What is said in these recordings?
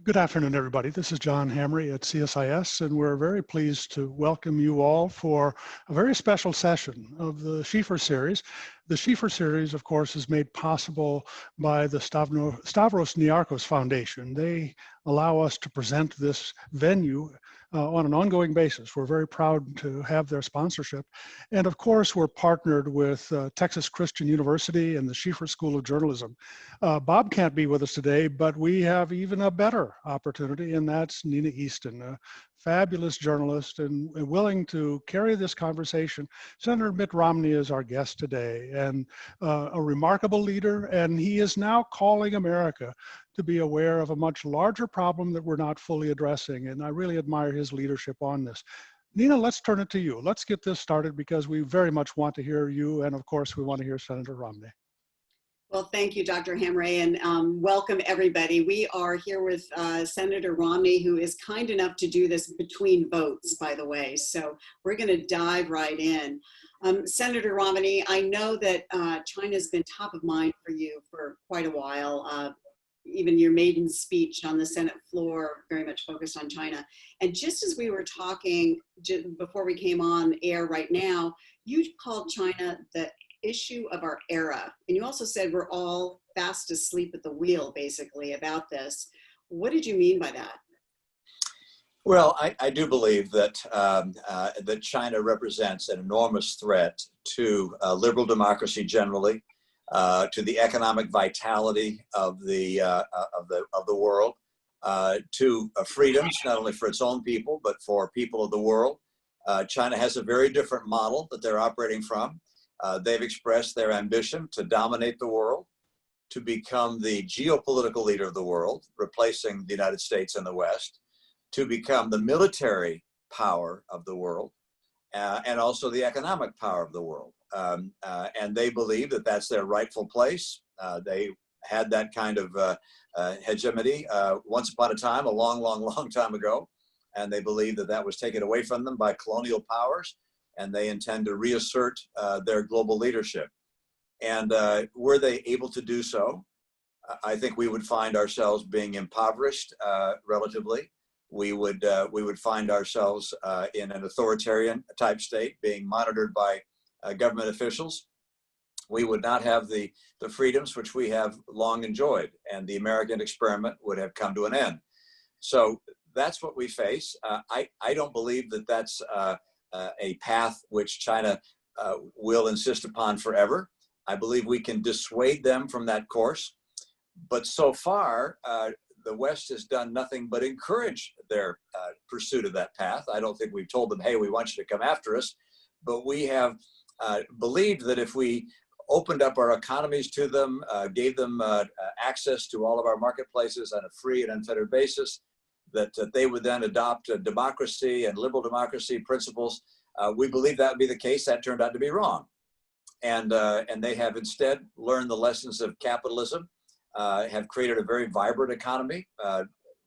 Good afternoon, everybody. This is John Hamry at CSIS, and we're very pleased to welcome you all for a very special session of the Schieffer Series. The Schieffer Series, of course, is made possible by the Stavros Niarchos Foundation. They allow us to present this venue on an ongoing basis. We're very proud to have their sponsorship. And of course, we're partnered with Texas Christian University and the Schieffer School of Journalism. Bob can't be with us today, but we have even a better opportunity, and that's Nina Easton, a fabulous journalist and willing to carry this conversation. Senator Mitt Romney is our guest today, and a remarkable leader, and he is now calling America to be aware of a much larger problem that we're not fully addressing, and I really admire his leadership on this. Nina, let's turn it to you. Let's get this started because we very much want to hear you, and of course we want to hear Senator Romney. Well, thank you, Dr. Hamray, and welcome everybody. We are here with Senator Romney, who is kind enough to do this between votes, by the way. So we're going to dive right in. Senator Romney, I know that China's been top of mind for you for quite a while. Even your maiden speech on the Senate floor very much focused on China. And just as we were talking before we came on air right now, you called China the issue of our era. And you also said we're all fast asleep at the wheel, basically, about this. What did you mean by that? Well, I do believe that that China represents an enormous threat to liberal democracy generally, to the economic vitality of the world, to freedoms not only for its own people but for people of the world. China has a very different model that they're operating from. They've expressed their ambition to dominate the world, to become the geopolitical leader of the world, replacing the United States and the West, to become the military power of the world, and also the economic power of the world. And they believe that that's their rightful place. They had that kind of hegemony once upon a time, a long time ago, and they believe that that was taken away from them by colonial powers, and they intend to reassert their global leadership. And were they able to do so, I think we would find ourselves being impoverished relatively. We would find ourselves in an authoritarian type state, being monitored by government officials. We would not have the freedoms which we have long enjoyed, and the American experiment would have come to an end. So that's what we face. I don't believe that that's a path which China will insist upon forever. I believe we can dissuade them from that course. But so far, the West has done nothing but encourage their pursuit of that path. I don't think we've told them, hey, we want you to come after us. But we have believed that if we opened up our economies to them, gave them access to all of our marketplaces on a free and unfettered basis, that they would then adopt democracy and liberal democracy principles. We believe that would be the case. That turned out to be wrong. And they have instead learned the lessons of capitalism, have created a very vibrant economy,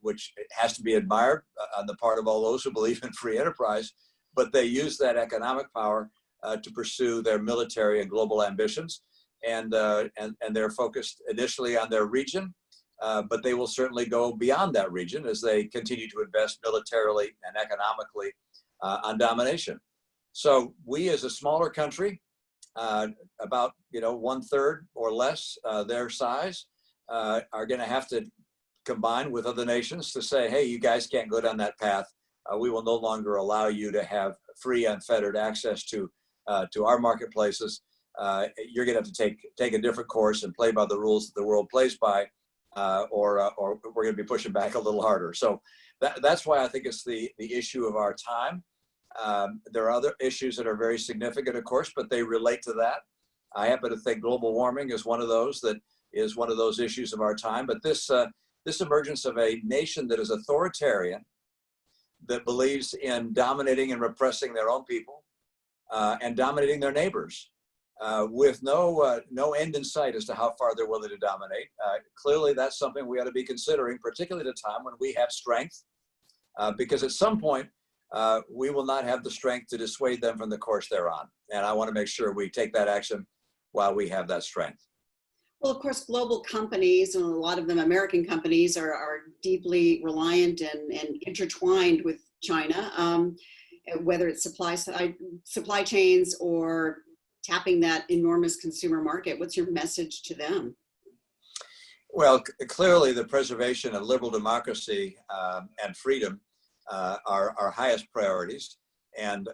which has to be admired on the part of all those who believe in free enterprise. But they use that economic power to pursue their military and global ambitions. And they're focused initially on their region. But they will certainly go beyond that region as they continue to invest militarily and economically on domination. So we, as a smaller country, about 1/3 or less their size, are going to have to combine with other nations to say, hey, you guys can't go down that path. We will no longer allow you to have free, unfettered access to our marketplaces. You're going to have to take a different course and play by the rules that the world plays by. Or we're going to be pushing back a little harder. So that's why I think it's the issue of our time. There are other issues that are very significant, of course, but they relate to that. I happen to think global warming is one of those issues of our time. But this emergence of a nation that is authoritarian, that believes in dominating and repressing their own people, and dominating their neighbors. With no end in sight as to how far they're willing to dominate. Clearly, that's something we ought to be considering, particularly at a time when we have strength, because at some point, we will not have the strength to dissuade them from the course they're on. And I want to make sure we take that action while we have that strength. Well, of course, global companies, and a lot of them American companies, are deeply reliant and intertwined with China, whether it's supply chains or tapping that enormous consumer market. What's your message to them? Well, clearly the preservation of liberal democracy and freedom are our highest priorities. And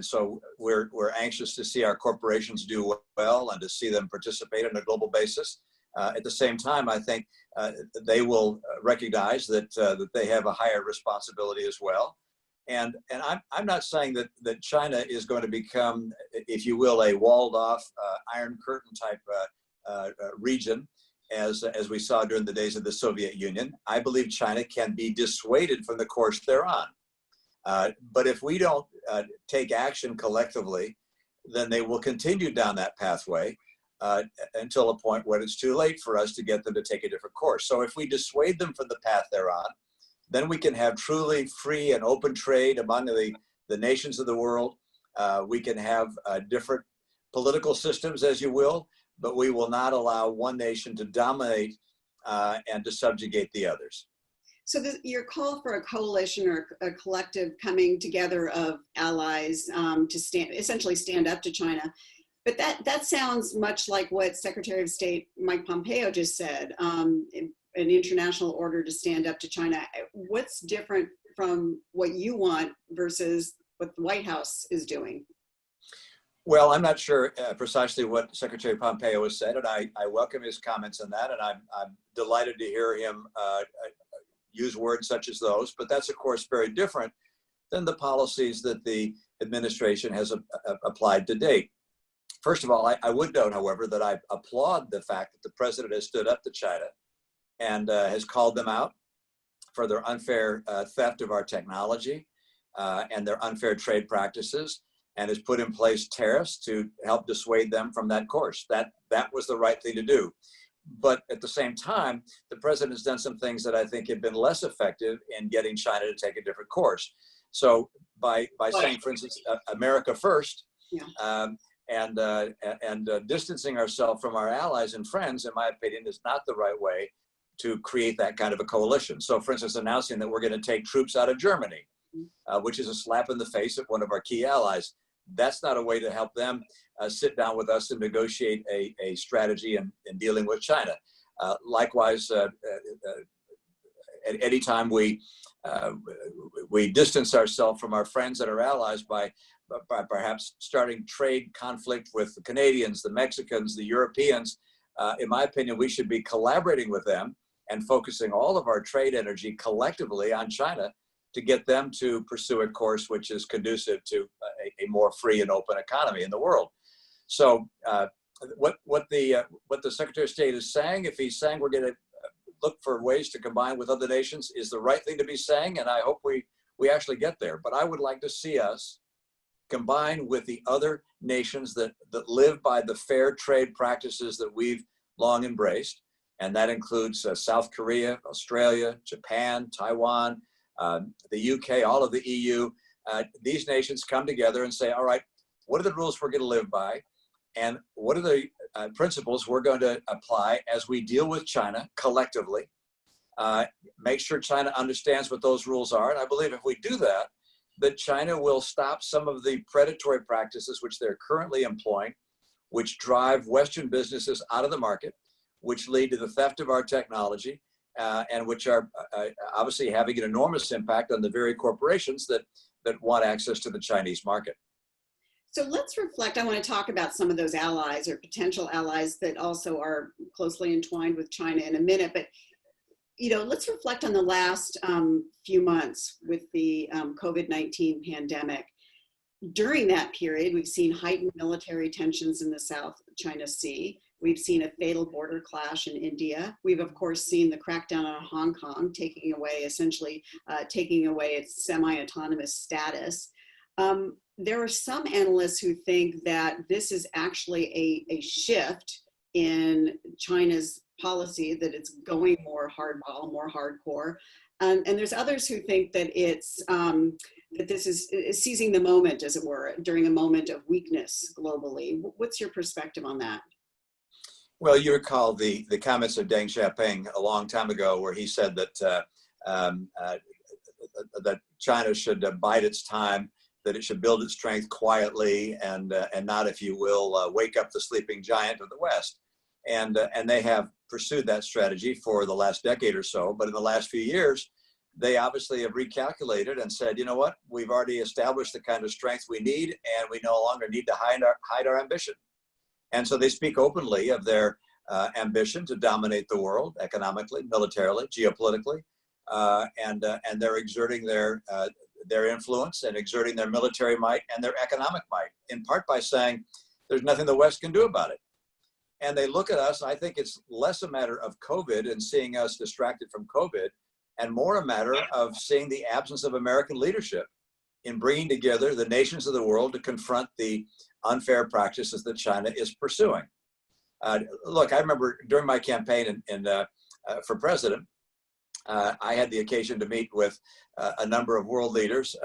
so we're anxious to see our corporations do well and to see them participate on a global basis. At the same time, I think they will recognize that they have a higher responsibility as well. And I'm not saying that China is going to become, if you will, a walled off Iron Curtain type region, as we saw during the days of the Soviet Union. I believe China can be dissuaded from the course they're on. But if we don't take action collectively, then they will continue down that pathway until a point when it's too late for us to get them to take a different course. So if we dissuade them from the path they're on, then we can have truly free and open trade among the nations of the world. We can have different political systems, as you will, but we will not allow one nation to dominate and to subjugate the others. So your call for a coalition or a collective coming together of allies to essentially stand up to China, but that sounds much like what Secretary of State Mike Pompeo just said, an international order to stand up to China. What's different from what you want versus what the White House is doing? Well, I'm not sure precisely what Secretary Pompeo has said, and I welcome his comments on that, and I'm delighted to hear him use words such as those, but that's of course very different than the policies that the administration has applied to date. First of all, I would note, however, that I applaud the fact that the president has stood up to China and has called them out for their unfair theft of our technology and their unfair trade practices, and has put in place tariffs to help dissuade them from that course. That was the right thing to do. But at the same time, the president has done some things that I think have been less effective in getting China to take a different course. So by saying, for instance, America first, yeah. and distancing ourselves from our allies and friends, in my opinion, is not the right way to create that kind of a coalition. So for instance, announcing that we're going to take troops out of Germany, which is a slap in the face of one of our key allies. That's not a way to help them sit down with us and negotiate a strategy in dealing with China. Likewise, at any time we distance ourselves from our friends and our allies by perhaps starting trade conflict with the Canadians, the Mexicans, the Europeans, in my opinion, we should be collaborating with them and focusing all of our trade energy collectively on China to get them to pursue a course which is conducive to a more free and open economy in the world. So what the Secretary of State is saying, if he's saying we're going to look for ways to combine with other nations, is the right thing to be saying, and I hope we actually get there. But I would like to see us combine with the other nations that live by the fair trade practices that we've long embraced, and that includes South Korea, Australia, Japan, Taiwan, the UK, all of the EU. These nations come together and say, all right, what are the rules we're going to live by? And what are the principles we're going to apply as we deal with China collectively? Make sure China understands what those rules are. And I believe if we do that, that China will stop some of the predatory practices which they're currently employing, which drive Western businesses out of the market, which lead to the theft of our technology, and which are obviously having an enormous impact on the very corporations that want access to the Chinese market. So let's reflect. I want to talk about some of those allies or potential allies that also are closely entwined with China in a minute. But let's reflect on the last few months with the COVID-19 pandemic. During that period, we've seen heightened military tensions in the South China Sea. We've seen a fatal border clash in India. We've, of course, seen the crackdown on Hong Kong, essentially taking away its semi-autonomous status. There are some analysts who think that this is actually a shift in China's policy, that it's going more hardball, more hardcore. And there's others who think that it's that this is seizing the moment, as it were, during a moment of weakness globally. What's your perspective on that? Well, you recall the comments of Deng Xiaoping a long time ago, where he said that that China should bide its time, that it should build its strength quietly, and not, if you will, wake up the sleeping giant of the West. And they have pursued that strategy for the last decade or so. But in the last few years, they obviously have recalculated and said, you know what, we've already established the kind of strength we need, and we no longer need to hide our ambition. And so they speak openly of their ambition to dominate the world economically, militarily, geopolitically, and they're exerting their influence and exerting their military might and their economic might, in part by saying there's nothing the West can do about it. And they look at us, I think it's less a matter of COVID and seeing us distracted from COVID, and more a matter of seeing the absence of American leadership in bringing together the nations of the world to confront the unfair practices that China is pursuing. Look, I remember during my campaign for president, I had the occasion to meet with a number of world leaders.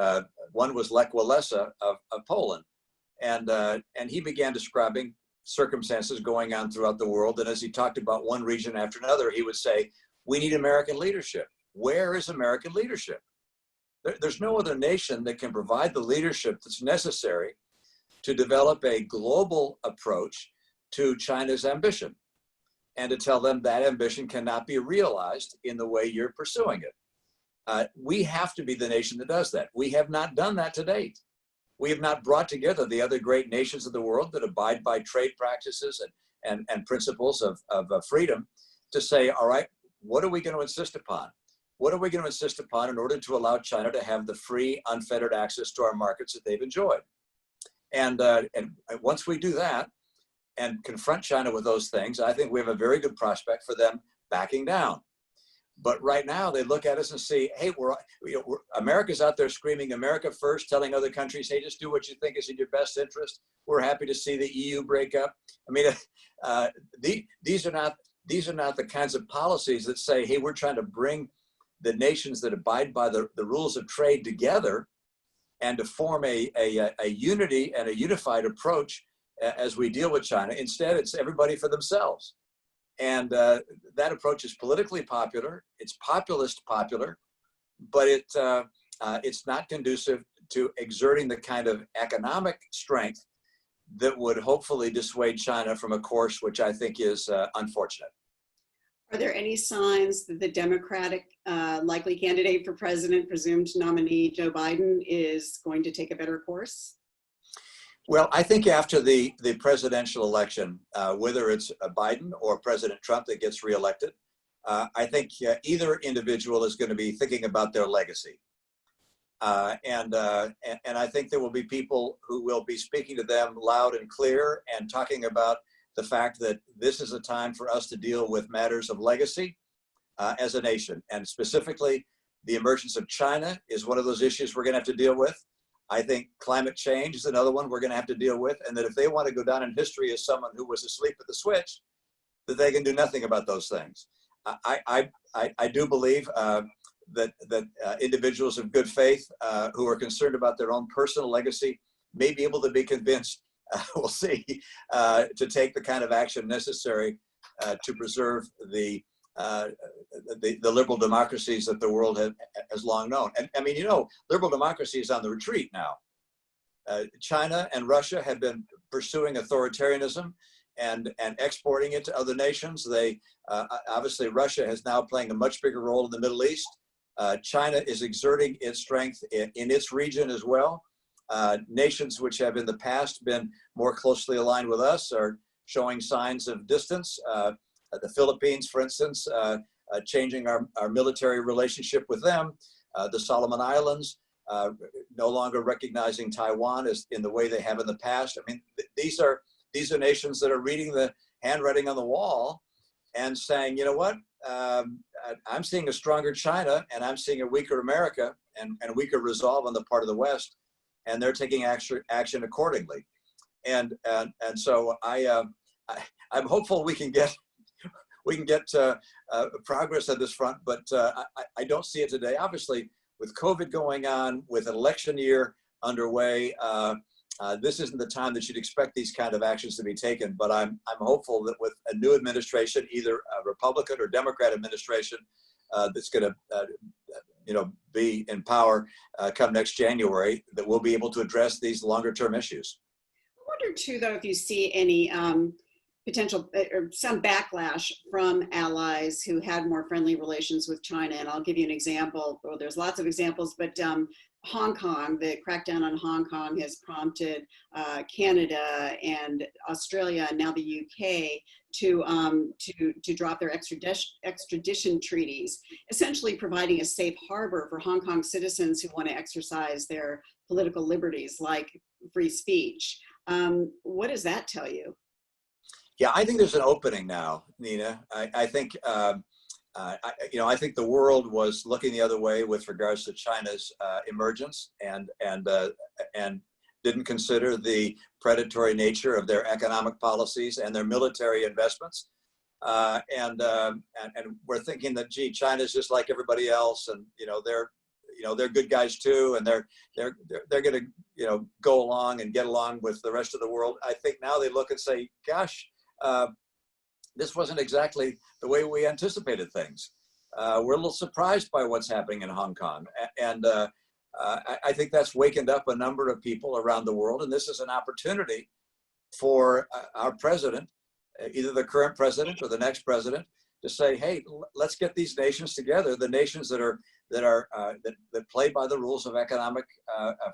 One was Lech Walesa of Poland, and he began describing circumstances going on throughout the world. And as he talked about one region after another, he would say, we need American leadership. Where is American leadership? There's no other nation that can provide the leadership that's necessary to develop a global approach to China's ambition, and to tell them that ambition cannot be realized in the way you're pursuing it. We have to be the nation that does that. We have not done that to date. We have not brought together the other great nations of the world that abide by trade practices and principles of freedom to say, all right, what are we going to insist upon? What are we going to insist upon in order to allow China to have the free, unfettered access to our markets that they've enjoyed? And once we do that and confront China with those things, I think we have a very good prospect for them backing down. But right now they look at us and say, hey, America's out there screaming America first, telling other countries, hey, just do what you think is in your best interest. We're happy to see the EU break up. I mean, these are not the kinds of policies that say, hey, we're trying to bring the nations that abide by the rules of trade together and to form a unity and a unified approach as we deal with China. Instead, it's everybody for themselves. And that approach is politically popular, it's populist popular, but it's not conducive to exerting the kind of economic strength that would hopefully dissuade China from a course which I think is unfortunate. Are there any signs that the Democratic likely candidate for president, presumed nominee Joe Biden, is going to take a better course? Well, I think after the presidential election, whether it's Biden or President Trump that gets reelected, I think either individual is going to be thinking about their legacy. And I think there will be people who will be speaking to them loud and clear and talking about the fact that this is a time for us to deal with matters of legacy as a nation. And specifically, the emergence of China is one of those issues we're going to have to deal with. I think climate change is another one we're going to have to deal with. And that if they want to go down in history as someone who was asleep at the switch, that they can do nothing about those things. I do believe that individuals of good faith who are concerned about their own personal legacy may be able to be convinced, we'll see, to take the kind of action necessary to preserve the liberal democracies that the world has long known. And I mean, you know, liberal democracy is on the retreat now. China and Russia have been pursuing authoritarianism and exporting it to other nations. They obviously, Russia is now playing a much bigger role in the Middle East. China is exerting its strength in its region as well. Nations which have in the past been more closely aligned with us are showing signs of distance. The Philippines, for instance, changing our military relationship with them. The Solomon Islands, no longer recognizing Taiwan as in the way they have in the past. I mean, these are nations that are reading the handwriting on the wall and saying, you know what, I'm seeing a stronger China and I'm seeing a weaker America and a weaker resolve on the part of the West, and they're taking action accordingly. And so I'm hopeful we can get progress on this front, but I don't see it today. Obviously, with COVID going on, with an election year underway, this isn't the time that you'd expect these kind of actions to be taken. But I'm hopeful that with a new administration, either a Republican or Democrat administration, that's going to be in power come next January, that we'll be able to address these longer term issues. I wonder too, though, if you see any potential or some backlash from allies who had more friendly relations with China. And I'll give you an example. Well, there's lots of examples, but Hong Kong, the crackdown on Hong Kong has prompted Canada and Australia and now the UK to drop their extradition treaties, essentially providing a safe harbor for Hong Kong citizens who want to exercise their political liberties like free speech. What does that tell you? Yeah, I think there's an opening now, Nina. I think I think the world was looking the other way with regards to China's emergence, and didn't consider the predatory nature of their economic policies and their military investments. And we're thinking that, gee, China's just like everybody else, and they're good guys too, and they're going to go along and get along with the rest of the world. I think now they look and say, gosh, this wasn't exactly the way we anticipated things. We're a little surprised by what's happening in Hong Kong. And I think that's wakened up a number of people around the world. And this is an opportunity for our president, either the current president or the next president, to say, hey, let's get these nations together, the nations that play by the rules of economic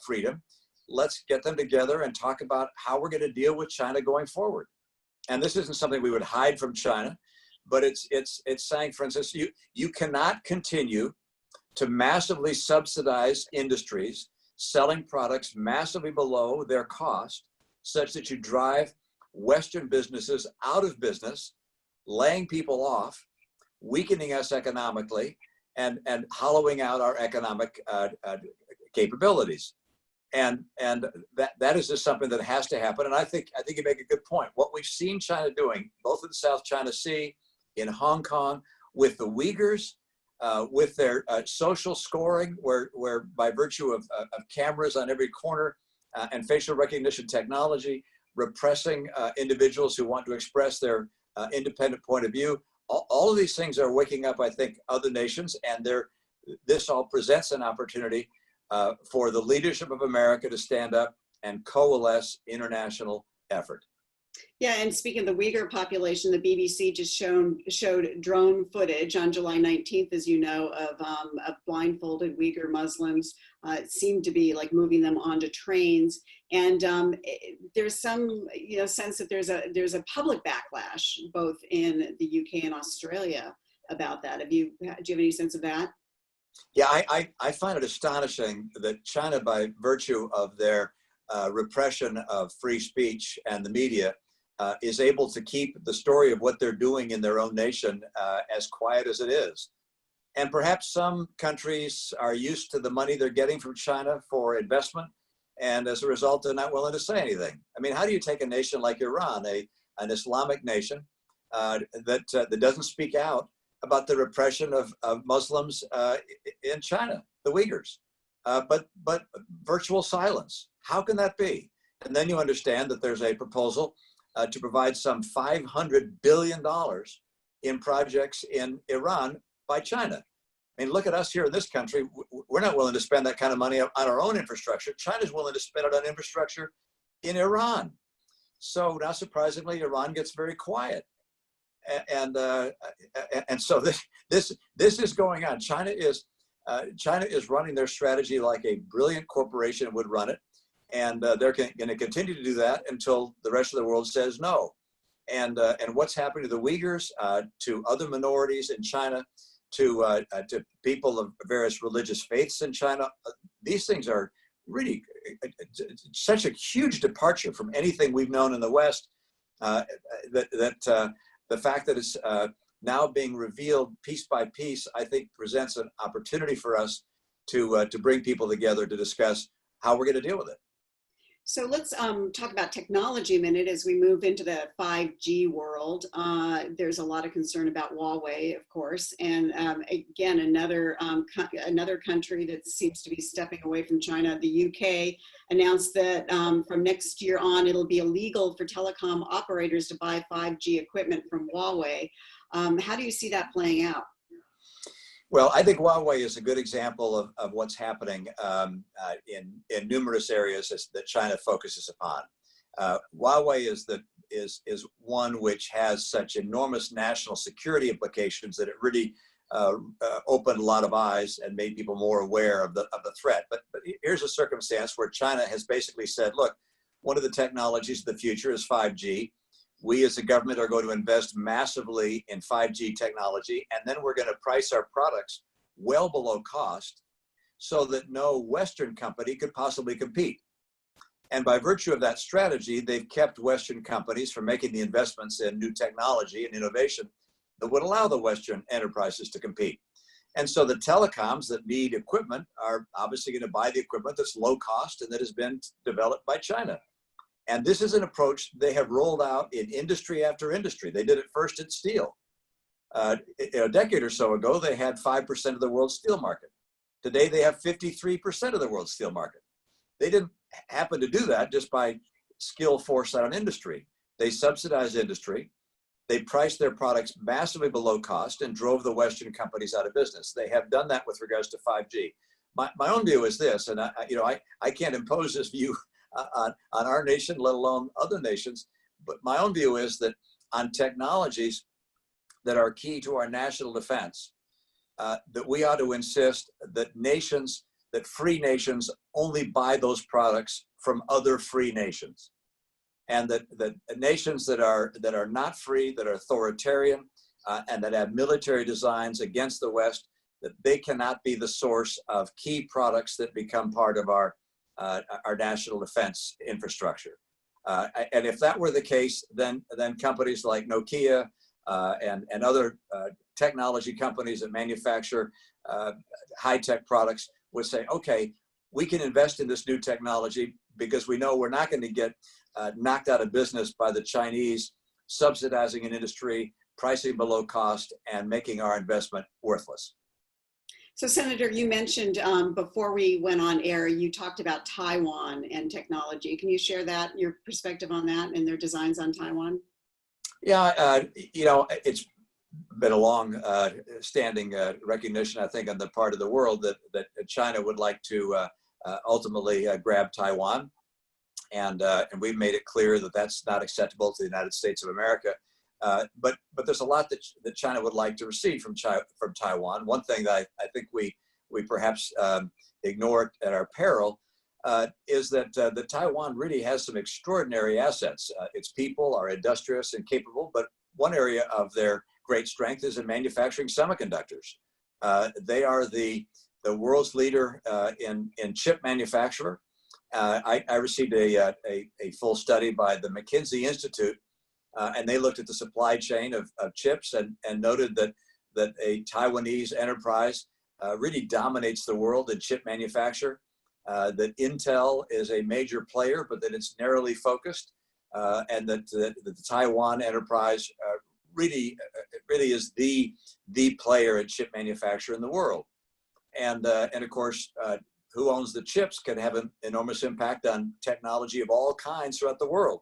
freedom. Let's get them together and talk about how we're going to deal with China going forward. And this isn't something we would hide from China, but it's saying, for instance, you cannot continue to massively subsidize industries selling products massively below their cost, such that you drive Western businesses out of business, laying people off, weakening us economically, and hollowing out our economic capabilities. And that is just something that has to happen. And I think you make a good point. What we've seen China doing, both in the South China Sea, in Hong Kong, with the Uyghurs, with their social scoring, where by virtue of cameras on every corner and facial recognition technology, repressing individuals who want to express their independent point of view. All of these things are waking up, I think, other nations, and this all presents an opportunity for the leadership of America to stand up and coalesce international effort. Yeah, and speaking of the Uyghur population, the BBC just showed drone footage on July 19th, as you know, of blindfolded Uyghur Muslims. It seemed to be like moving them onto trains, and there's some sense that there's a public backlash both in the UK and Australia about that. Do you have any sense of that? Yeah, I find it astonishing that China, by virtue of their repression of free speech and the media, is able to keep the story of what they're doing in their own nation as quiet as it is. And perhaps some countries are used to the money they're getting from China for investment, and as a result, they're not willing to say anything. I mean, how do you take a nation like Iran, an Islamic nation that doesn't speak out about the repression of Muslims in China, the Uyghurs, but virtual silence? How can that be? And then you understand that there's a proposal to provide some $500 billion in projects in Iran by China. I mean, look at us here in this country. We're not willing to spend that kind of money on our own infrastructure. China's willing to spend it on infrastructure in Iran. So not surprisingly, Iran gets very quiet. And so this is going on. China is running their strategy like a brilliant corporation would run it, and they're going to continue to do that until the rest of the world says no. And what's happening to the Uyghurs, to other minorities in China, to people of various religious faiths in China, these things are really such a huge departure from anything we've known in the West. The fact that it's now being revealed piece by piece, I think, presents an opportunity for us to bring people together to discuss how we're going to deal with it. So let's talk about technology a minute as we move into the 5G world. There's a lot of concern about Huawei, of course, and again, another country that seems to be stepping away from China. The UK announced that from next year on, it'll be illegal for telecom operators to buy 5G equipment from Huawei. How do you see that playing out? Well, I think Huawei is a good example of what's happening in numerous areas that China focuses upon. Huawei is one which has such enormous national security implications that it really opened a lot of eyes and made people more aware of the threat. But here's a circumstance where China has basically said, look, one of the technologies of the future is 5G. We as a government are going to invest massively in 5G technology, and then we're going to price our products well below cost so that no Western company could possibly compete. And by virtue of that strategy, they've kept Western companies from making the investments in new technology and innovation that would allow the Western enterprises to compete. And so the telecoms that need equipment are obviously going to buy the equipment that's low cost and that has been developed by China. And this is an approach they have rolled out in industry after industry. They did it first in steel. A decade or so ago, they had 5% of the world's steel market. Today, they have 53% of the world's steel market. They didn't happen to do that just by skill foresight on industry. They subsidized industry. They priced their products massively below cost and drove the Western companies out of business. They have done that with regards to 5G. My own view is this, and I can't impose this view on our nation, let alone other nations. But my own view is that on technologies that are key to our national defense, that we ought to insist that free nations only buy those products from other free nations. And that nations that are not free, that are authoritarian, and that have military designs against the West, that they cannot be the source of key products that become part of our national defense infrastructure. And if that were the case, then companies like Nokia and other technology companies that manufacture high-tech products would say, okay, we can invest in this new technology because we know we're not going to get knocked out of business by the Chinese subsidizing an industry, pricing below cost, and making our investment worthless. So, Senator, you mentioned before we went on air, you talked about Taiwan and technology. Can you share your perspective on that and their designs on Taiwan? Yeah, it's been a long standing recognition, I think, on the part of the world that China would like to ultimately grab Taiwan. And we've made it clear that that's not acceptable to the United States of America. But there's a lot that China would like to receive from Taiwan. One thing that I think we perhaps ignore at our peril is that Taiwan really has some extraordinary assets. Its people are industrious and capable, but one area of their great strength is in manufacturing semiconductors. They are the world's leader in chip manufacture. I received a full study by the McKinsey Institute, and they looked at the supply chain of chips and noted that a Taiwanese enterprise really dominates the world in chip manufacture, that Intel is a major player, but that it's narrowly focused, and that the Taiwan enterprise really is the player in chip manufacture in the world. And of course, who owns the chips can have an enormous impact on technology of all kinds throughout the world.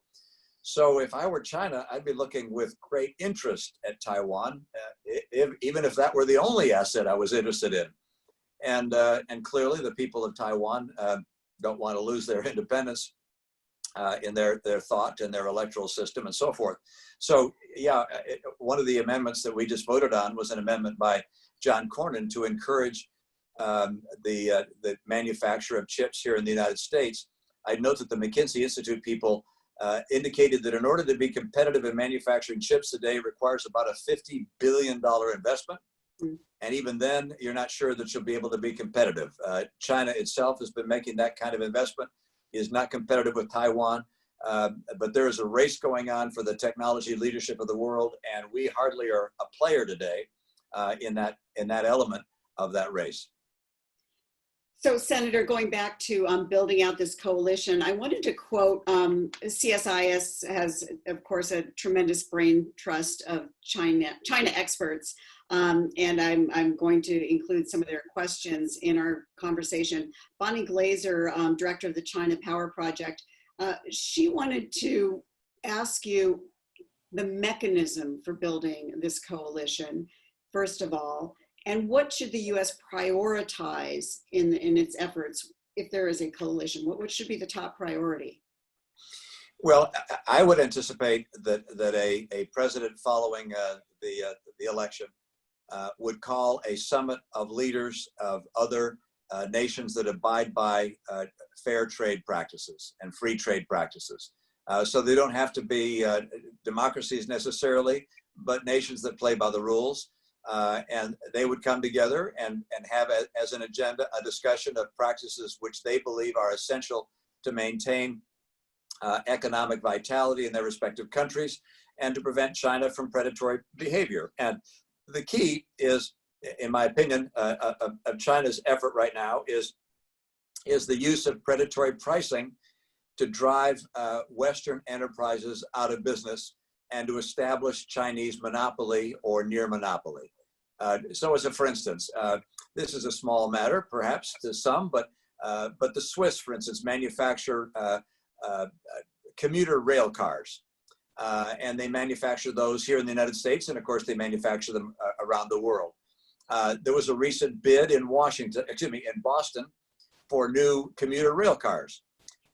So if I were China, I'd be looking with great interest at Taiwan, even if that were the only asset I was interested in. And clearly the people of Taiwan don't want to lose their independence in their thought and their electoral system and so forth. So yeah, one of the amendments that we just voted on was an amendment by John Cornyn to encourage the manufacture of chips here in the United States. I note that the McKinsey Institute people indicated that in order to be competitive in manufacturing chips today requires about a $50 billion investment. And even then, you're not sure that you'll be able to be competitive. China itself has been making that kind of investment, is not competitive with Taiwan. But there is a race going on for the technology leadership of the world, and we hardly are a player today in that element of that race. So, Senator, going back to building out this coalition, I wanted to quote CSIS has, of course, a tremendous brain trust of China experts, and I'm going to include some of their questions in our conversation. Bonnie Glazer, director of the China Power Project, she wanted to ask you the mechanism for building this coalition, first of all. And what should the U.S. prioritize in its efforts if there is a coalition? What should be the top priority? Well, I would anticipate that a president following the election would call a summit of leaders of other nations that abide by fair trade practices and free trade practices. So they don't have to be democracies necessarily, but nations that play by the rules. And they would come together and have as an agenda a discussion of practices which they believe are essential to maintain economic vitality in their respective countries and to prevent China from predatory behavior. And the key is, in my opinion, of China's effort right now is the use of predatory pricing to drive Western enterprises out of business and to establish Chinese monopoly or near monopoly. So as a for instance, this is a small matter perhaps to some, but the Swiss, for instance, manufacture commuter rail cars. And they manufacture those here in the United States, and of course they manufacture them around the world. There was a recent bid in Boston for new commuter rail cars.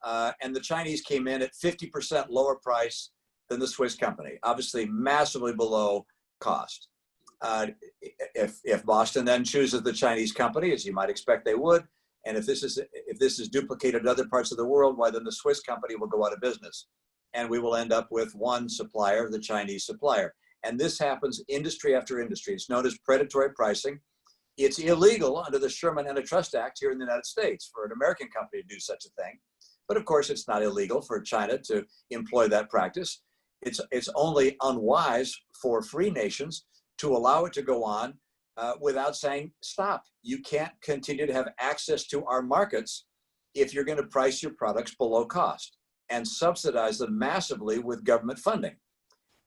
And the Chinese came in at 50% lower price than the Swiss company, obviously massively below cost. If Boston then chooses the Chinese company, as you might expect they would, and if this is duplicated in other parts of the world, why then the Swiss company will go out of business, and we will end up with one supplier, the Chinese supplier. And this happens industry after industry. It's known as predatory pricing. It's illegal under the Sherman Antitrust Act here in the United States for an American company to do such a thing. But of course, it's not illegal for China to employ that practice. It's only unwise for free nations to allow it to go on without saying, stop. You can't continue to have access to our markets if you're going to price your products below cost and subsidize them massively with government funding.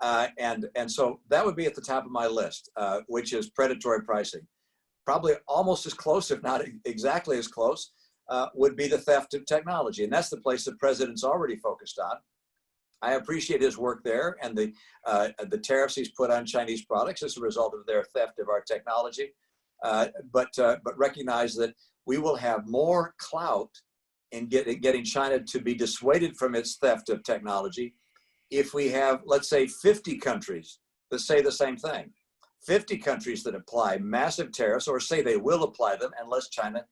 And so that would be at the top of my list, which is predatory pricing. Probably almost as close, if not exactly as close, would be the theft of technology. And that's the place the president's already focused on. I appreciate his work there and the tariffs he's put on Chinese products as a result of their theft of our technology. But recognize that we will have more clout in getting China to be dissuaded from its theft of technology if we have, let's say, 50 countries that say the same thing. 50 countries that apply massive tariffs or say they will apply them unless China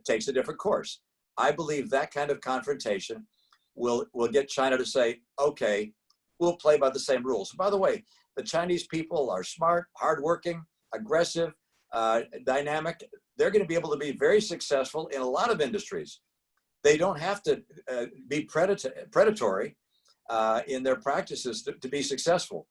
takes a different course. I believe that kind of confrontation will get China to say, okay, we'll play by the same rules. By the way, the Chinese people are smart, hardworking, aggressive, dynamic. They're going to be able to be very successful in a lot of industries. They don't have to be predatory in their practices to be successful.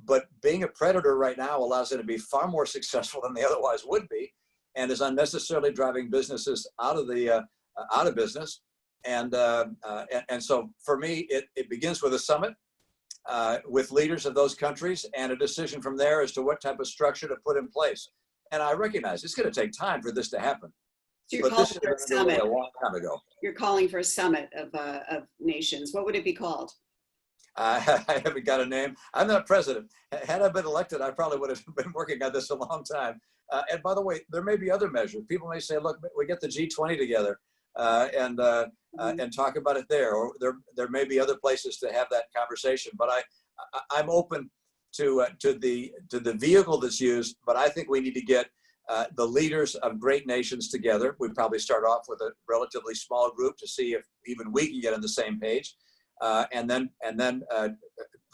But being a predator right now allows them to be far more successful than they otherwise would be, and is unnecessarily driving businesses out of business. And so for me, it begins with a summit with leaders of those countries and a decision from there as to what type of structure to put in place. And I recognize it's going to take time for this to happen. So you're but calling this for a should have been summit. a long time ago. You're calling for a summit of nations. What would it be called? I haven't got a name. I'm not president. Had I been elected, I probably would have been working on this a long time. And by the way, there may be other measures. People may say, look, we get the G20 together and talk about it there. Or there may be other places to have that conversation. But I'm open to the vehicle that's used. But I think we need to get the leaders of great nations together. We'd probably start off with a relatively small group to see if even we can get on the same page. And then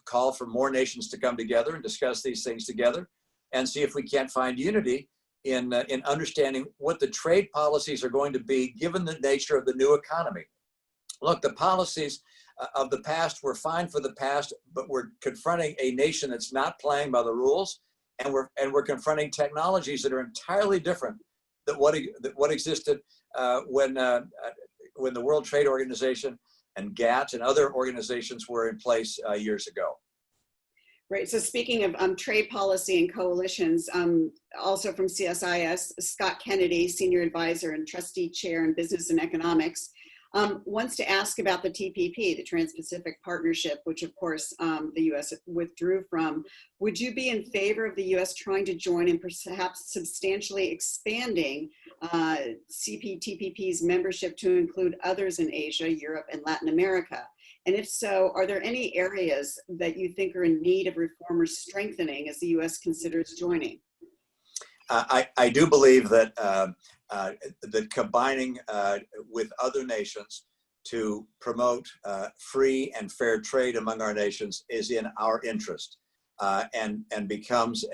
call for more nations to come together and discuss these things together and see if we can't find unity in understanding what the trade policies are going to be given the nature of the new economy. Look, the policies of the past were fine for the past, but we're confronting a nation that's not playing by the rules, and we're confronting technologies that are entirely different what existed when the World Trade Organization and GATT and other organizations were in place years ago. Right. So speaking of trade policy and coalitions, also from CSIS, Scott Kennedy, Senior Advisor and Trustee Chair in Business and Economics, wants to ask about the TPP, the Trans-Pacific Partnership, which of course the U.S. withdrew from. Would you be in favor of the U.S. trying to join and perhaps substantially expanding CPTPP's membership to include others in Asia, Europe, and Latin America? And if so, are there any areas that you think are in need of reform or strengthening as the U.S. considers joining? I do believe that that combining with other nations to promote free and fair trade among our nations is in our interest, and becomes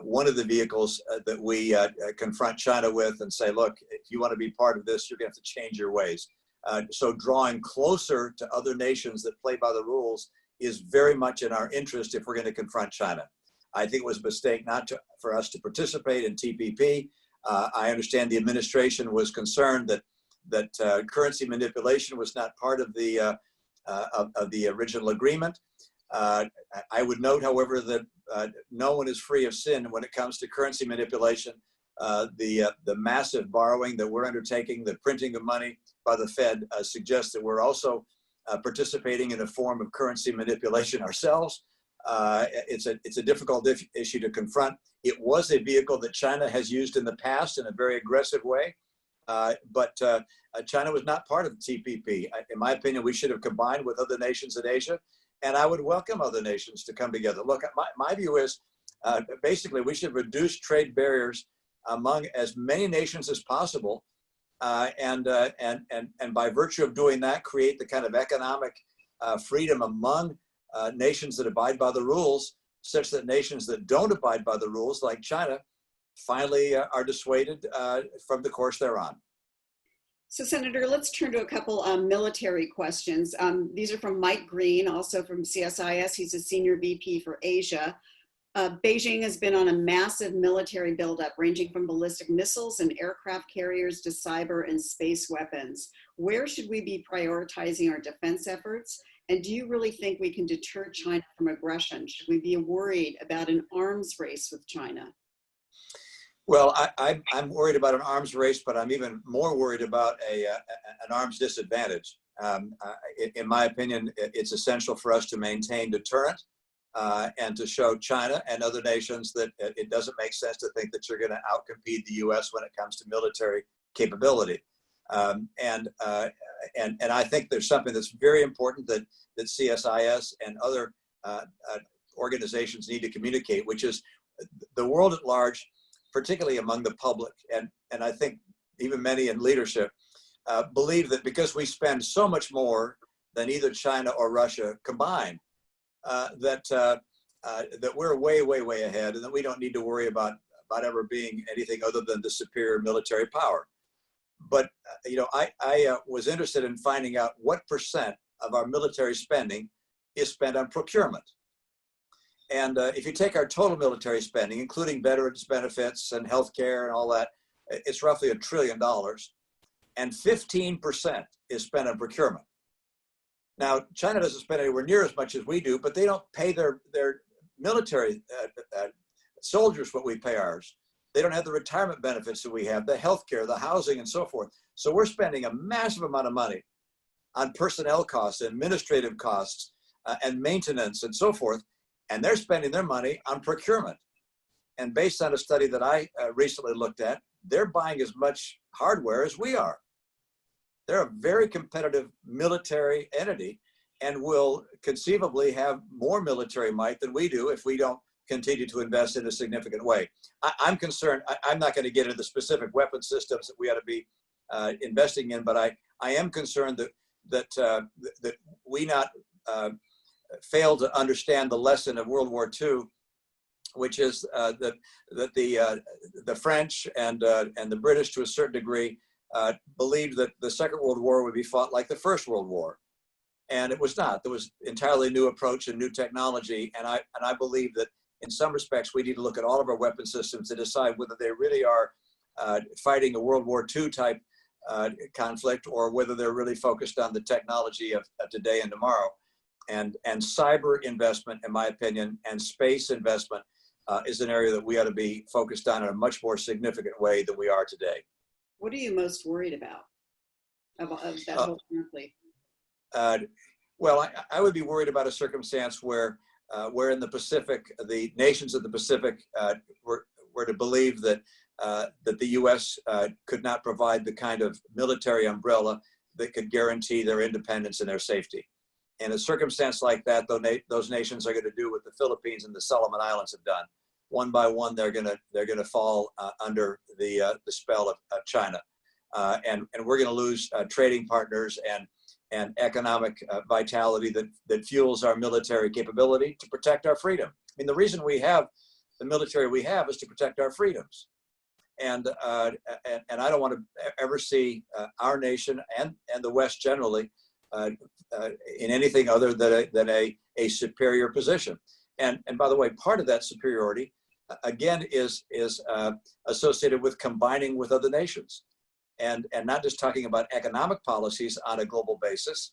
one of the vehicles that we confront China with and say, look, if you want to be part of this, you're going to have to change your ways. So drawing closer to other nations that play by the rules is very much in our interest if we're going to confront China. I think it was a mistake for us to participate in TPP. I understand the administration was concerned that currency manipulation was not part of the original agreement. I would note, however, that no one is free of sin when it comes to currency manipulation. The massive borrowing that we're undertaking, the printing of money by the Fed, suggests that we're also participating in a form of currency manipulation ourselves. It's a difficult issue to confront. It was a vehicle that China has used in the past in a very aggressive way, but China was not part of the TPP. In my opinion, we should have combined with other nations in Asia, and I would welcome other nations to come together. Look, my view is basically we should reduce trade barriers among as many nations as possible, and by virtue of doing that, create the kind of economic freedom among nations that abide by the rules, such that nations that don't abide by the rules, like China, finally are dissuaded from the course they're on. So, Senator, let's turn to a couple military questions. These are from Mike Green, also from CSIS. He's a senior VP for Asia. Beijing has been on a massive military buildup, ranging from ballistic missiles and aircraft carriers to cyber and space weapons. Where should we be prioritizing our defense efforts? And do you really think we can deter China from aggression? Should we be worried about an arms race with China? Well, I'm worried about an arms race, but I'm even more worried about an arms disadvantage. In my opinion, it's essential for us to maintain deterrent and to show China and other nations that it doesn't make sense to think that you're going to outcompete the U.S. when it comes to military capability. And I think there's something that's very important that CSIS and other organizations need to communicate, which is the world at large, particularly among the public, and I think even many in leadership, believe that because we spend so much more than either China or Russia combined, that we're way ahead, and that we don't need to worry about ever being anything other than the superior military power. But I was interested in finding out what percent of our military spending is spent on procurement. And if you take our total military spending, including veterans benefits and healthcare and all that, it's roughly $1 trillion, and 15% is spent on procurement. Now, China doesn't spend anywhere near as much as we do, but they don't pay their military soldiers what we pay ours. They don't have the retirement benefits that we have, the healthcare, the housing, and so forth. So we're spending a massive amount of money on personnel costs, administrative costs, and maintenance, and so forth. And they're spending their money on procurement. And based on a study that I recently looked at, they're buying as much hardware as we are. They're a very competitive military entity and will conceivably have more military might than we do if we don't continue to invest in a significant way. I'm concerned. I'm not going to get into the specific weapon systems that we ought to be investing in, but I am concerned that we not fail to understand the lesson of World War II, which is that the French and the British, to a certain degree, believed that the Second World War would be fought like the First World War, and it was not. There was entirely new approach and new technology, and I believe that in some respects we need to look at all of our weapon systems to decide whether they really are fighting a World War II type conflict, or whether they're really focused on the technology of today and tomorrow. And cyber investment, in my opinion, and space investment is an area that we ought to be focused on in a much more significant way than we are today. What are you most worried about of that whole conflict? Well, I would be worried about a circumstance where in the Pacific, the nations of the Pacific were to believe that the U.S. could not provide the kind of military umbrella that could guarantee their independence and their safety. In a circumstance like that, those nations are going to do what the Philippines and the Solomon Islands have done. One by one, they're going to fall under the spell of China, and we're going to lose trading partners and economic vitality that fuels our military capability to protect our freedom. I mean, the reason we have the military we have is to protect our freedoms. And I don't want to ever see our nation and the West generally in anything other than a superior position. And by the way, part of that superiority, again, is associated with combining with other nations, and not just talking about economic policies on a global basis,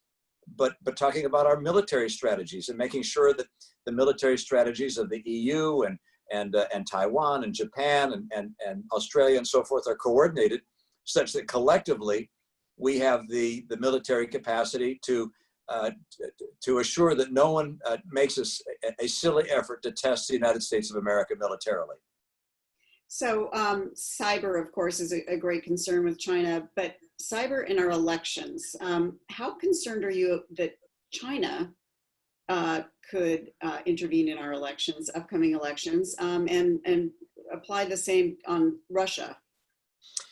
but talking about our military strategies and making sure that the military strategies of the EU and Taiwan and Japan and Australia and so forth are coordinated such that collectively we have the military capacity to assure that no one makes a silly effort to test the United States of America militarily. So cyber, of course, is a great concern with China, but cyber in our elections, how concerned are you that China could intervene in our elections, upcoming elections, and apply the same on Russia?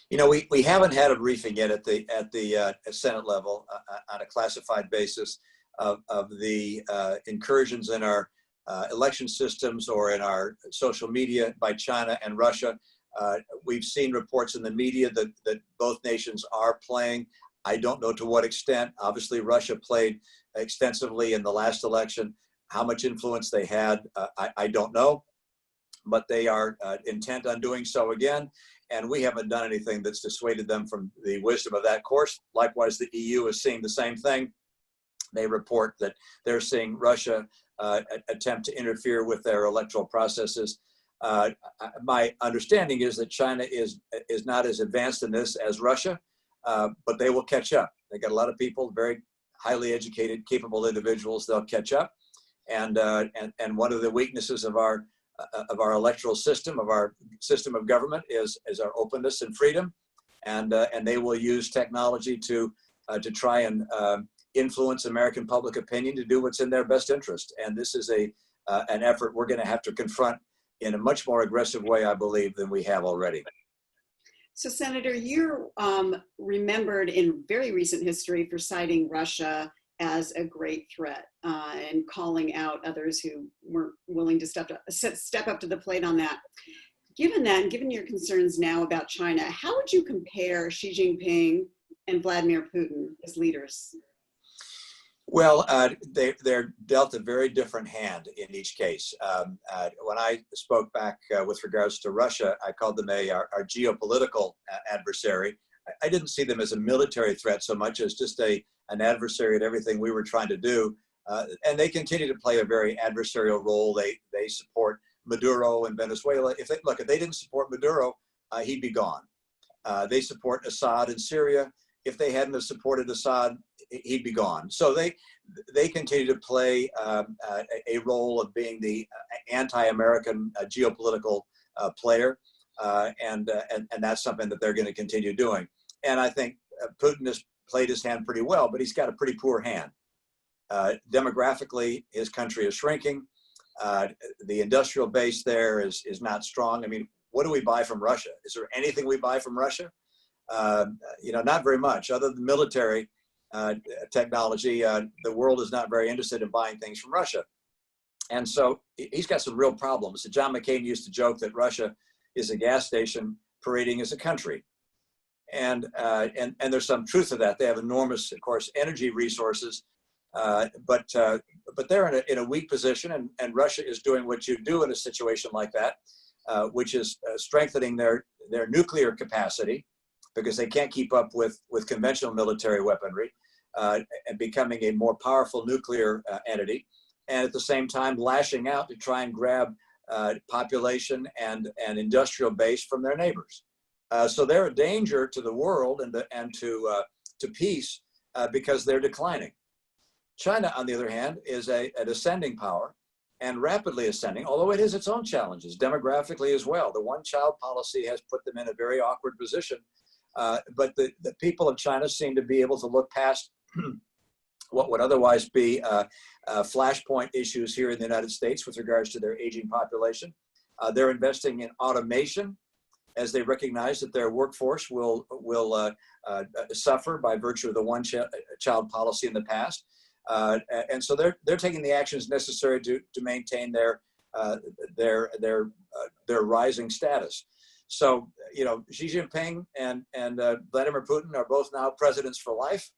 You know, we haven't had a briefing yet at the Senate level on a classified basis of the incursions in our election systems or in our social media by China and Russia. We've seen reports in the media that both nations are playing. I don't know to what extent. Obviously, Russia played extensively in the last election. How much influence they had, I don't know, but they are intent on doing so again. And we haven't done anything that's dissuaded them from the wisdom of that course. Likewise, the EU is seeing the same thing. They report that they're seeing Russia attempt to interfere with their electoral processes. My understanding is that China is not as advanced in this as Russia, but they will catch up. They got a lot of people, very highly educated, capable individuals. They'll catch up. And one of the weaknesses of our electoral system, of our system of government, is our openness and freedom, and they will use technology to try and influence American public opinion to do what's in their best interest. And this is an effort we're going to have to confront in a much more aggressive way, I believe, than we have already. So, Senator, you're remembered in very recent history for citing Russia as a great threat and calling out others who weren't willing to step up to the plate on that. Given that, and given your concerns now about China, how would you compare Xi Jinping and Vladimir Putin as leaders? Well, they're dealt a very different hand in each case. When I spoke back with regards to Russia, I called them our geopolitical adversary. I didn't see them as a military threat so much as just an adversary at everything we were trying to do. And they continue to play a very adversarial role. They support Maduro in Venezuela. If they didn't support Maduro, he'd be gone. They support Assad in Syria. If they hadn't have supported Assad, he'd be gone. So they continue to play a role of being the anti-American geopolitical player, and that's something that they're going to continue doing. And I think Putin has played his hand pretty well, but he's got a pretty poor hand. Demographically, his country is shrinking. The industrial base there is not strong. I mean, what do we buy from Russia? Is there anything we buy from Russia? Not very much, other than military technology. The world is not very interested in buying things from Russia. And so he's got some real problems. John McCain used to joke that Russia is a gas station parading as a country. And there's some truth to that. They have enormous, of course, energy resources, but they're in a weak position, and Russia is doing what you do in a situation like that. which is strengthening their nuclear capacity because they can't keep up with conventional military weaponry, and becoming a more powerful nuclear entity, and at the same time lashing out to try and grab population and industrial base from their neighbors. So they're a danger to the world and to peace because they're declining. China, on the other hand, is an ascending power and rapidly ascending, although it has its own challenges demographically as well. The one-child policy has put them in a very awkward position, but the people of China seem to be able to look past what would otherwise be flashpoint issues here in the United States with regards to their aging population. They're investing in automation as they recognize that their workforce will suffer by virtue of the one-child policy in the past. And so they're taking the actions necessary to maintain their rising status. So, you know, Xi Jinping and Vladimir Putin are both now presidents for life,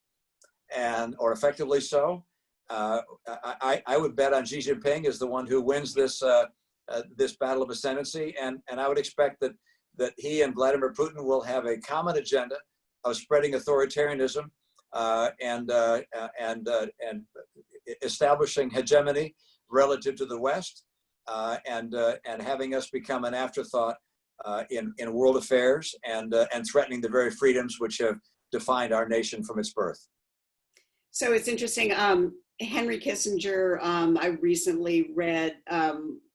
or effectively so. I would bet on Xi Jinping as the one who wins this battle of ascendancy, and I would expect that he and Vladimir Putin will have a common agenda of spreading authoritarianism and establishing hegemony relative to the West, and having us become an afterthought in world affairs, and threatening the very freedoms which have defined our nation from its birth. So it's interesting. Henry Kissinger, I recently read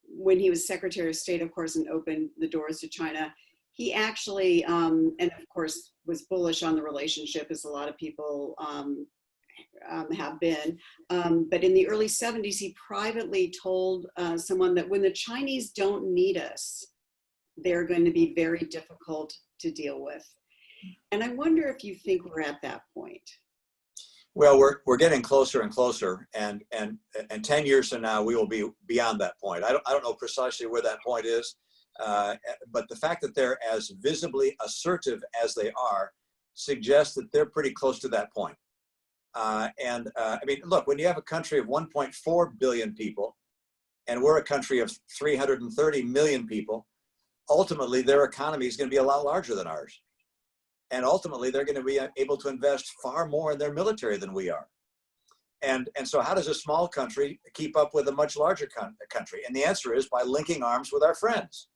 when he was Secretary of State, of course, and opened the doors to China. He actually, and of course, was bullish on the relationship, as a lot of people have been. But in the early 70s, he privately told someone that when the Chinese don't need us, they're going to be very difficult to deal with. And I wonder if you think we're at that point. Well, we're getting closer and closer, and 10 years from now, we will be beyond that point. I don't know precisely where that point is, but the fact that they're as visibly assertive as they are suggests that they're pretty close to that point. I mean, look, when you have a country of 1.4 billion people, and we're a country of 330 million people, ultimately their economy is going to be a lot larger than ours. And ultimately, they're going to be able to invest far more in their military than we are. And so how does a small country keep up with a much larger country? And the answer is by linking arms with our friends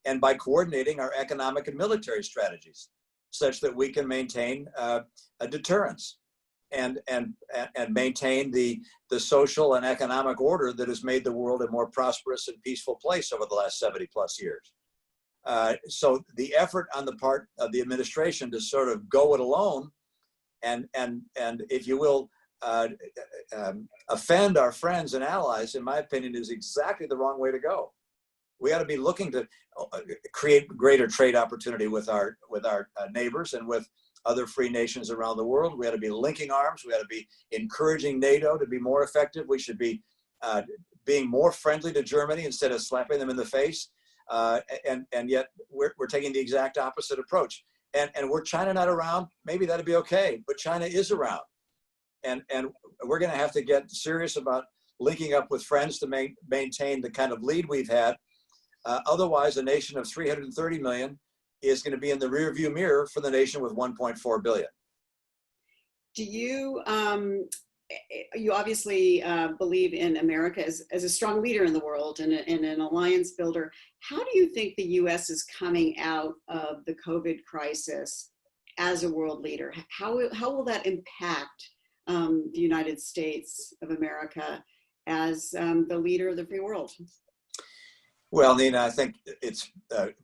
and by coordinating our economic and military strategies such that we can maintain a deterrence and maintain the social and economic order that has made the world a more prosperous and peaceful place over the last 70 plus years. So the effort on the part of the administration to sort of go it alone and if you will, offend our friends and allies, in my opinion, is exactly the wrong way to go. We ought to be looking to create greater trade opportunity with our neighbors and with other free nations around the world. We ought to be linking arms. We ought to be encouraging NATO to be more effective. We should be being more friendly to Germany instead of slapping them in the face. And yet we're taking the exact opposite approach. And were China not around, maybe that'd be okay, but China is around. And we're going to have to get serious about linking up with friends to maintain the kind of lead we've had. Otherwise, a nation of 330 million is going to be in the rearview mirror for the nation with 1.4 billion. Do you, you obviously believe in America as a strong leader in the world and an alliance builder. How do you think the U.S. is coming out of the COVID crisis as a world leader? How will that impact the United States of America as the leader of the free world? Well, Nina, I think it's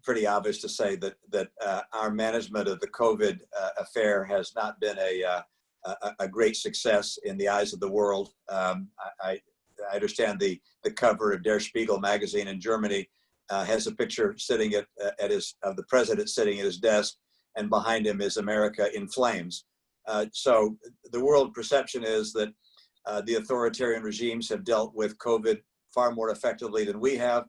pretty obvious to say that our management of the COVID affair has not been a great success in the eyes of the world. I understand the cover of Der Spiegel magazine in Germany has a picture sitting of the president sitting at his desk, and behind him is America in flames. So the world perception is that the authoritarian regimes have dealt with COVID far more effectively than we have,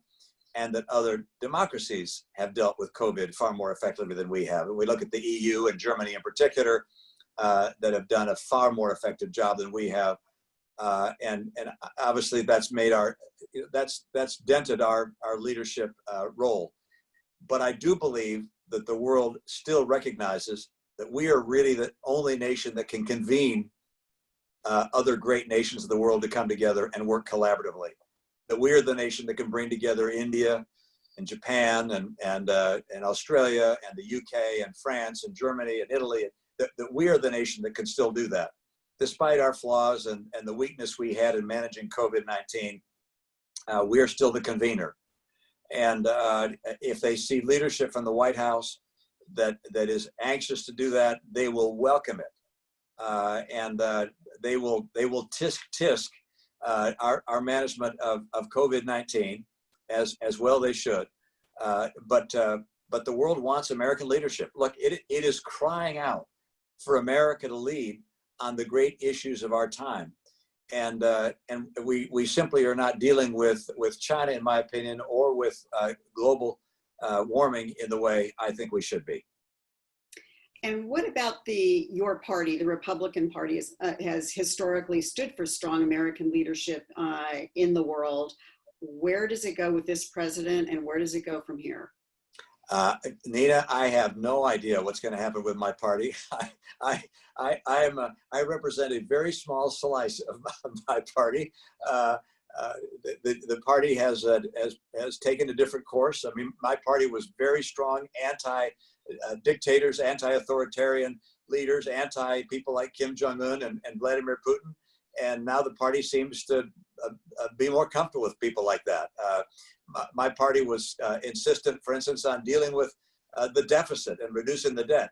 and that other democracies have dealt with COVID far more effectively than we have. And we look at the EU and Germany in particular, that have done a far more effective job than we have, and obviously that's made that's dented our leadership role. But I do believe that the world still recognizes that we are really the only nation that can convene other great nations of the world to come together and work collaboratively. That we are the nation that can bring together India and Japan and Australia and the UK and France and Germany and Italy. That we are the nation that can still do that. Despite our flaws and the weakness we had in managing COVID-19, we are still the convener. And if they see leadership from the White House that is anxious to do that, they will welcome it. And they will tisk our management of COVID-19 as well they should. But the world wants American leadership. Look, it is crying out for America to lead on the great issues of our time. And we simply are not dealing with China, in my opinion, or with global warming in the way I think we should be. And what about your party, the Republican Party, has historically stood for strong American leadership in the world. Where does it go with this president, and where does it go from here? Nina, I have no idea what's going to happen with my party. I represent a very small slice of my party. The party has taken a different course. I mean, my party was very strong anti-dictators, anti-authoritarian leaders, anti-people like Kim Jong-un and Vladimir Putin. And now the party seems to be more comfortable with people like that. My party was insistent, for instance, on dealing with the deficit and reducing the debt.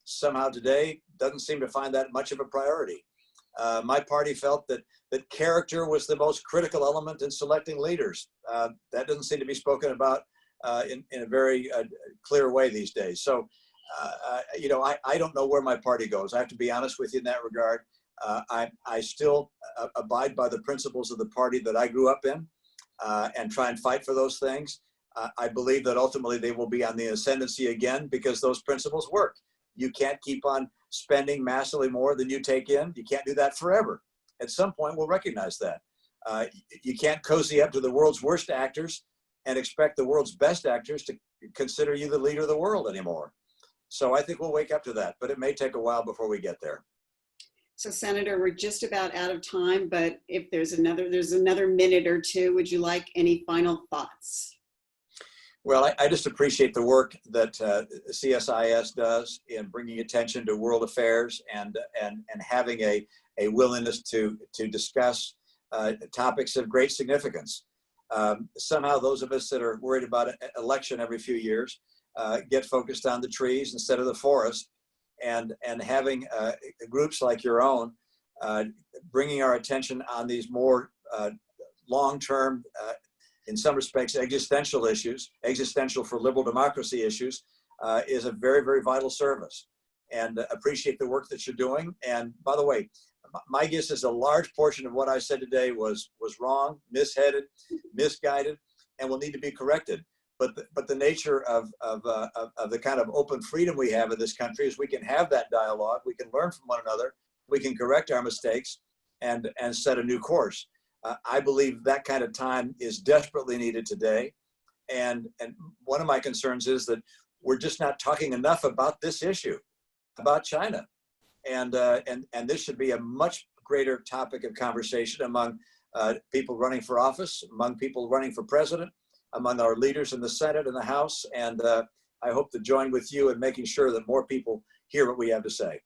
Somehow today doesn't seem to find that much of a priority. My party felt that character was the most critical element in selecting leaders. That doesn't seem to be spoken about in a very clear way these days. So, I don't know where my party goes. I have to be honest with you in that regard. I still abide by the principles of the party that I grew up in. And try and fight for those things. I believe that ultimately they will be on the ascendancy again because those principles work. You can't keep on spending massively more than you take in. You can't do that forever. At some point, we'll recognize that. You can't cozy up to the world's worst actors and expect the world's best actors to consider you the leader of the world anymore. So I think we'll wake up to that, but it may take a while before we get there. So, Senator, we're just about out of time, but if there's another minute or two, would you like any final thoughts? Well, I just appreciate the work that CSIS does in bringing attention to world affairs and having a willingness to discuss topics of great significance. Somehow those of us that are worried about an election every few years get focused on the trees instead of the forest. And having groups like your own bringing our attention on these more long-term, in some respects, existential issues, existential for liberal democracy issues, is a very, very vital service. And appreciate the work that you're doing. And by the way, my guess is a large portion of what I said today was wrong, misheaded, misguided, and will need to be corrected. But the nature of the kind of open freedom we have in this country is we can have that dialogue, we can learn from one another, we can correct our mistakes and set a new course. I believe that kind of time is desperately needed today. And one of my concerns is that we're just not talking enough about this issue, about China. And this should be a much greater topic of conversation among people running for office, among people running for president, among our leaders in the Senate and the House. And I hope to join with you in making sure that more people hear what we have to say.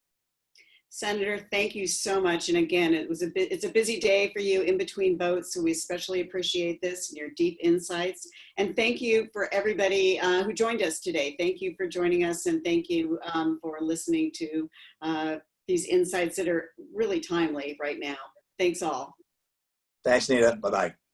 Senator, thank you so much. And again, it's a busy day for you in between votes, so we especially appreciate this and your deep insights. And thank you for everybody who joined us today. Thank you for joining us, and thank you for listening to these insights that are really timely right now. Thanks all. Thanks, Nina. Bye-bye.